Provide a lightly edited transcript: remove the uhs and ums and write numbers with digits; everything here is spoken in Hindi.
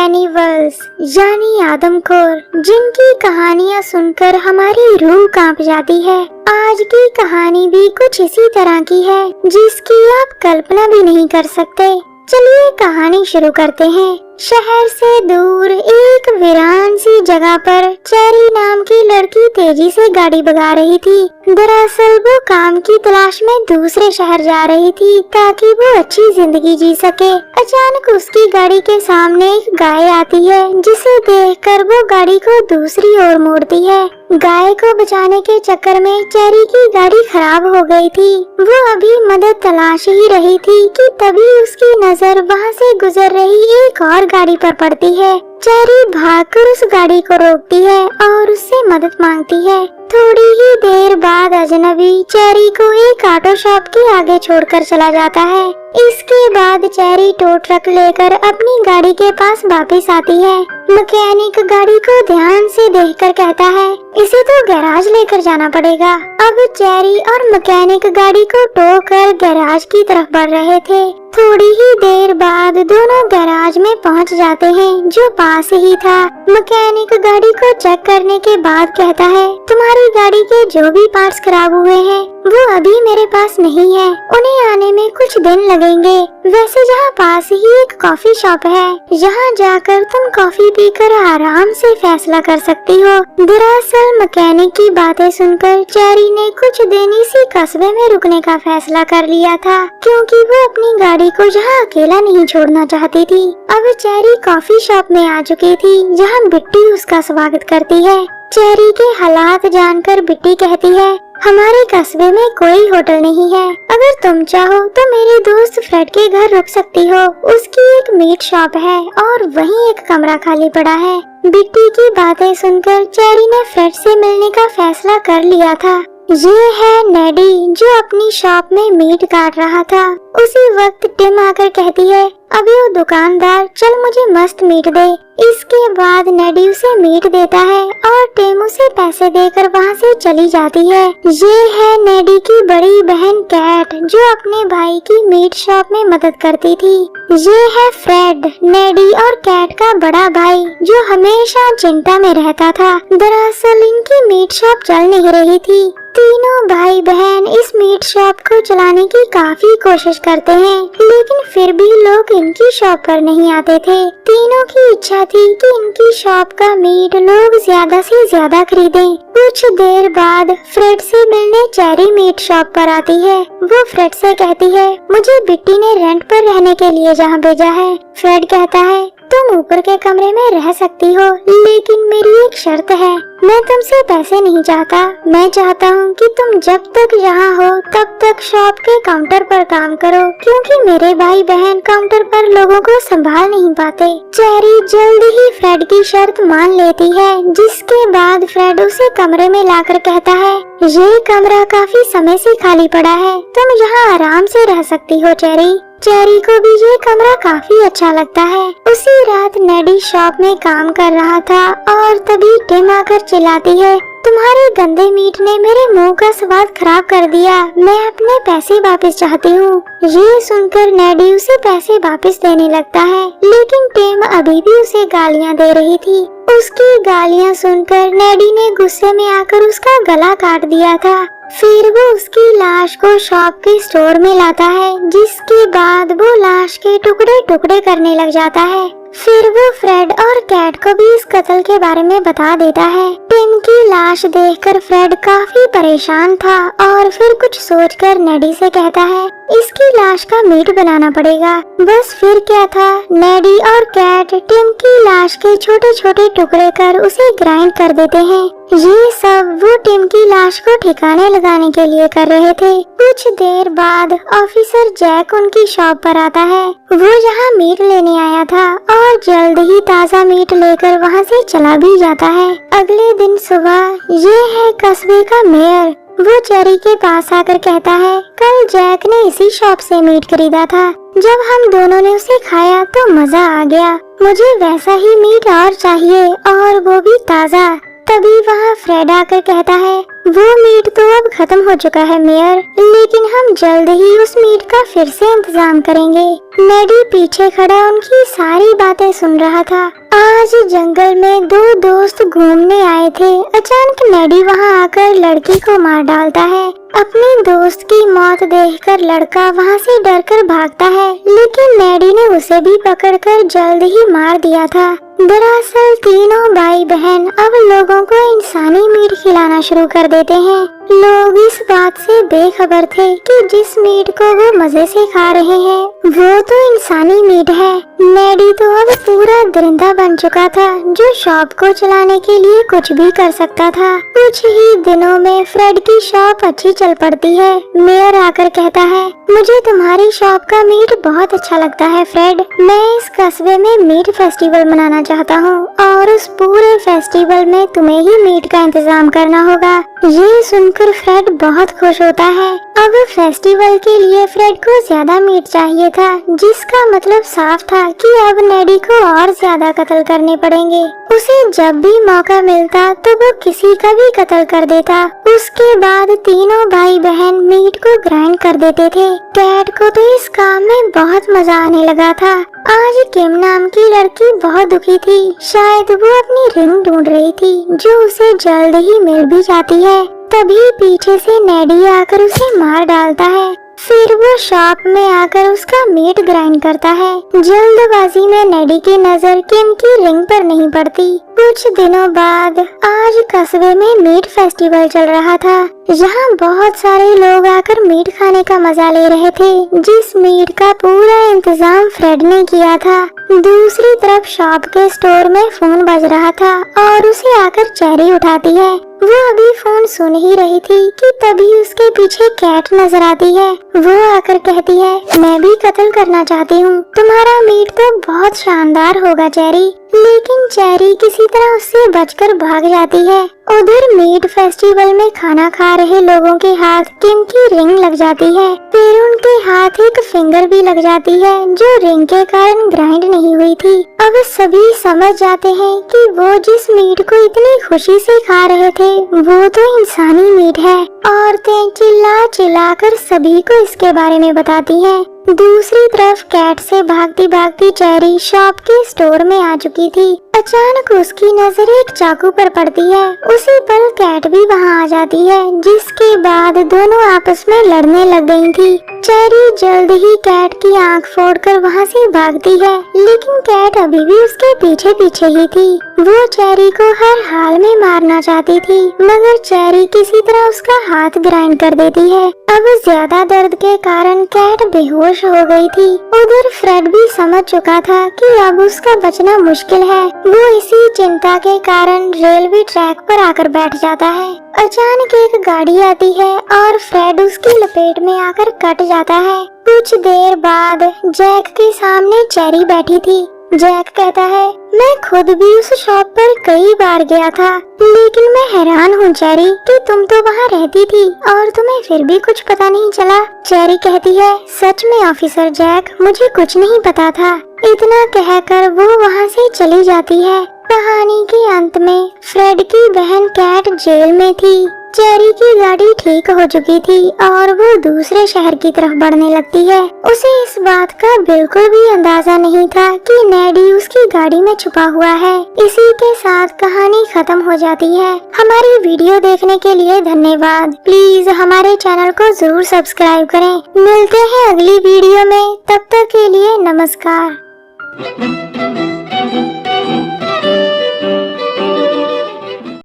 कैनिवल्स यानी आदमखोर, जिनकी कहानियाँ सुनकर हमारी रूह कांप जाती है। आज की कहानी भी कुछ इसी तरह की है, जिसकी आप कल्पना भी नहीं कर सकते। चलिए कहानी शुरू करते हैं। शहर से दूर एक वीरान सी जगह पर चेरी नाम की लड़की तेजी से गाड़ी भगा रही थी। दरअसल वो काम की तलाश में दूसरे शहर जा रही थी ताकि वो अच्छी जिंदगी जी सके। अचानक उसकी गाड़ी के सामने एक गाय आती है, जिसे देखकर वो गाड़ी को दूसरी ओर मोड़ती है। गाय को बचाने के चक्कर में चेरी की गाड़ी खराब हो गई थी। वो अभी मदद तलाश ही रही थी कि तभी उसकी नजर वहाँ से गुजर रही एक और गाड़ी पर पड़ती है। चेरी भागकर उस गाड़ी को रोकती है और उससे मदद मांगती है। थोड़ी ही देर बाद अजनबी चेरी को एक ऑटो शॉप के आगे छोड़कर चला जाता है। इसके बाद चेरी टो ट्रक लेकर अपनी गाड़ी के पास वापस आती है। मैकेनिक गाड़ी को ध्यान से देखकर कहता है, इसे तो गैराज लेकर जाना पड़ेगा। अब चेरी और मैकेनिक गाड़ी को टो कर गैराज की तरफ बढ़ रहे थे। थोड़ी ही देर बाद दोनों गैराज में पहुंच जाते हैं, जो पास ही था। मैकेनिक गाड़ी को चेक करने के बाद कहता है, तुम्हारी गाड़ी के जो भी पार्ट्स खराब हुए हैं वो अभी मेरे पास नहीं है, उन्हें आने में कुछ दिन लगेंगे। वैसे यहाँ पास ही एक कॉफी शॉप है, यहाँ जाकर तुम कॉफी पीकर आराम से फैसला कर सकती हो। दरअसल मैकेनिक की बातें सुनकर चेरी ने कुछ दिन इसी कस्बे में रुकने का फैसला कर लिया था, क्योंकि वो अपनी गाड़ी को यहाँ अकेला नहीं छोड़ना चाहती थी। अब चेरी कॉफी शॉप में आ चुकी थी, जहाँ बिट्टी उसका स्वागत करती है। चेरी के हालात जानकर बिट्टी कहती है, हमारे कस्बे में कोई होटल नहीं है, अगर तुम चाहो तो मेरे दोस्त फ्रेड के घर रुक सकती हो। उसकी एक मीट शॉप है और वहीं एक कमरा खाली पड़ा है। बिट्टी की बातें सुनकर चेरी ने फ्रेड से मिलने का फैसला कर लिया था। ये है नेडी, जो अपनी शॉप में मीट काट रहा था। उसी वक्त टिम आकर कहती है, अभी वो दुकानदार, चल मुझे मस्त मीट दे। इसके बाद नेडी उसे मीट देता है और टिम उसे पैसे देकर वहाँ से चली जाती है। ये है नेडी की बड़ी बहन कैट, जो अपने भाई की मीट शॉप में मदद करती थी। ये है फ्रेड, नेडी और कैट का बड़ा भाई, जो हमेशा चिंता में रहता था। दरअसल इनकी मीट शॉप चल नहीं रही थी। तीनों भाई बहन इस मीट शॉप को चलाने की काफी कोशिश करते हैं, लेकिन फिर भी लोग इनकी शॉप पर नहीं आते थे। तीनों की इच्छा थी कि इनकी शॉप का मीट लोग ज्यादा से ज्यादा खरीदें। कुछ देर बाद फ्रेड से मिलने चेरी मीट शॉप पर आती है। वो फ्रेड से कहती है, मुझे बिट्टी ने रेंट पर रहने के लिए जहाँ भेजा है। फ्रेड कहता है, तुम ऊपर के कमरे में रह सकती हो, लेकिन मेरी एक शर्त है। मैं तुमसे पैसे नहीं चाहता, मैं चाहता हूँ कि तुम जब तक यहाँ हो तब तक शॉप के काउंटर पर काम करो, क्योंकि मेरे भाई बहन काउंटर पर लोगों को संभाल नहीं पाते। चेरी जल्द ही फ्रेड की शर्त मान लेती है, जिसके बाद फ्रेड उसे कमरे में लाकर कहता है, ये कमरा काफी समय से खाली पड़ा है, तुम यहाँ आराम से रह सकती हो चेरी। चेरी को भी ये कमरा काफी अच्छा लगता है। उसी रात नेडी शॉप में काम कर रहा था और तभी टिम आकर चिल्लाती है, तुम्हारे गंदे मीट ने मेरे मुंह का स्वाद खराब कर दिया, मैं अपने पैसे वापस चाहती हूँ। ये सुनकर नेडी उसे पैसे वापस देने लगता है, लेकिन टिम अभी भी उसे गालियाँ दे रही थी। उसकी गालियाँ सुनकर नेडी ने गुस्से में आकर उसका गला काट दिया था। फिर वो उसकी लाश को शॉप के स्टोर में लाता है, जिसके बाद वो लाश के टुकड़े टुकड़े करने लग जाता है। फिर वो फ्रेड और कैट को भी इस कत्ल के बारे में बता देता है। टिम की लाश देखकर फ्रेड काफी परेशान था और फिर कुछ सोचकर नेडी से कहता है, इसकी लाश का मीट बनाना पड़ेगा। बस फिर क्या था, नेडी और कैट टिम की लाश के छोटे छोटे टुकड़े कर उसे ग्राइंड कर देते हैं। ये सब वो टिम की लाश को ठिकाने लगाने के लिए कर रहे थे। कुछ देर बाद ऑफिसर जैक उनकी शॉप पर आता है। वो यहाँ मीट लेने आया था और जल्द ही ताज़ा मीट लेकर वहाँ से चला भी जाता है। अगले दिन सुबह ये है कस्बे का मेयर। वो चेरी के पास आकर कहता है, कल जैक ने इसी शॉप से मीट खरीदा था, जब हम दोनों ने उसे खाया तो मजा आ गया। मुझे वैसा ही मीट और चाहिए, और वो भी ताज़ा। तभी वहाँ फ्रेड आकर कहता है, वो मीट तो अब खत्म हो चुका है मेयर, लेकिन हम जल्द ही उस मीट का फिर से इंतजाम करेंगे। नेडी पीछे खड़ा उनकी सारी बातें सुन रहा था। आज जंगल में दो दोस्त घूमने आए थे। अचानक नेडी वहां आकर लड़की को मार डालता है। अपने दोस्त की मौत देखकर लड़का वहां से डरकर भागता है, लेकिन नेडी ने उसे भी पकड़कर जल्द ही मार दिया था। दरअसल तीनों भाई बहन अब लोगों को इंसानी मीट खिलाना शुरू कर देते हैं। लोग इस बात से बेखबर थे कि जिस मीट को वो मजे से खा रहे हैं वो तो इंसानी मीट है। नेडी तो अब पूरा दरिंदा बन चुका था, जो शॉप को चलाने के लिए कुछ भी कर सकता था। कुछ ही दिनों में फ्रेड की शॉप अच्छी चल पड़ती है। मेयर आकर कहता है, मुझे तुम्हारी शॉप का मीट बहुत अच्छा लगता है फ्रेड। मैं इस कस्बे में मीट फेस्टिवल मनाना चाहता हूँ और उस पूरे फेस्टिवल में तुम्हें ही मीट का इंतजाम करना होगा। ये सुनकर फ्रेड बहुत खुश होता है। अब फेस्टिवल के लिए फ्रेड को ज्यादा मीट चाहिए था, जिसका मतलब साफ था कि अब नेडी को और ज्यादा कत्ल करने पड़ेंगे। उसे जब भी मौका मिलता तो वो किसी का भी कत्ल कर देता। उसके बाद तीनों भाई बहन मीट को ग्राइंड कर देते थे। कैट को तो इस काम में बहुत मजा आने लगा था। आज किम नाम की लड़की बहुत दुखी थी। शायद वो अपनी रिंग ढूंढ रही थी, जो उसे जल्द ही मिल भी जाती है। तभी पीछे से नेडी आकर उसे मार डालता है। फिर वो शॉप में आकर उसका मीट ग्राइंड करता है। जल्दबाजी में नेडी की नजर किम की रिंग पर नहीं पड़ती। कुछ दिनों बाद आज कस्बे में मीट फेस्टिवल चल रहा था। यहाँ बहुत सारे लोग आकर मीट खाने का मजा ले रहे थे, जिस मीट का पूरा इंतजाम फ्रेड ने किया था। दूसरी तरफ शॉप के स्टोर में फोन बज रहा था और उसे आकर चेरी उठाती है। वो अभी फोन सुन ही रही थी कि तभी उसके पीछे कैट नजर आती है। वो आकर कहती है, मैं भी कत्ल करना चाहती हूँ। तुम्हारा मीट तो बहुत शानदार होगा चेरी। लेकिन चेरी किसी तरह उससे बचकर भाग जाती है। उधर मीट फेस्टिवल में खाना खा रहे लोगों के हाथ किम की रिंग लग जाती है। फिर उनके हाथ एक फिंगर भी लग जाती है, जो रिंग के कारण ग्राइंड नहीं हुई थी। अब सभी समझ जाते हैं कि वो जिस मीट को इतनी खुशी से खा रहे थे वो तो इंसानी मीट है। औरतें चिल्ला चिल्ला कर सभी को इसके बारे में बताती हैं। दूसरी तरफ कैट से भागती भागती चेरी शॉप के स्टोर में आ चुकी थी। अचानक उसकी नजर एक चाकू पर पड़ती है। उसी पल कैट भी वहां आ जाती है, जिसके बाद दोनों आपस में लड़ने लग गई थी। चेरी जल्द ही कैट की आंख फोड़कर वहां से भागती है, लेकिन कैट अभी भी उसके पीछे पीछे ही थी। वो चेरी को हर हाल में मारना चाहती थी, मगर चेरी किसी तरह उसका हाथ ग्राइंड कर देती है। अब ज्यादा दर्द के कारण कैट बेहोश हो गई थी। उधर फ्रेड भी समझ चुका था कि अब उसका बचना मुश्किल है। वो इसी चिंता के कारण रेलवे ट्रैक पर आकर बैठ जाता है। अचानक एक गाड़ी आती है और फ्रेड उसकी लपेट में आकर कट जाता है। कुछ देर बाद जैक के सामने चेरी बैठी थी। जैक कहता है, मैं खुद भी उस शॉप पर कई बार गया था, लेकिन मैं हैरान हूँ चेरी कि तुम तो वहाँ रहती थी और तुम्हें फिर भी कुछ पता नहीं चला। चेरी कहती है, सच में ऑफिसर जैक, मुझे कुछ नहीं पता था। इतना कहकर वो वहाँ से चली जाती है। कहानी के अंत में फ्रेड की बहन कैट जेल में थी। चेरी की गाड़ी ठीक हो चुकी थी और वो दूसरे शहर की तरफ बढ़ने लगती है। उसे इस बात का बिल्कुल भी अंदाजा नहीं था कि नेडी उसकी गाड़ी में छुपा हुआ है। इसी के साथ कहानी खत्म हो जाती है। हमारी वीडियो देखने के लिए धन्यवाद। प्लीज हमारे चैनल को जरूर सब्सक्राइब करें। मिलते हैं अगली वीडियो में, तब तक के लिए नमस्कार।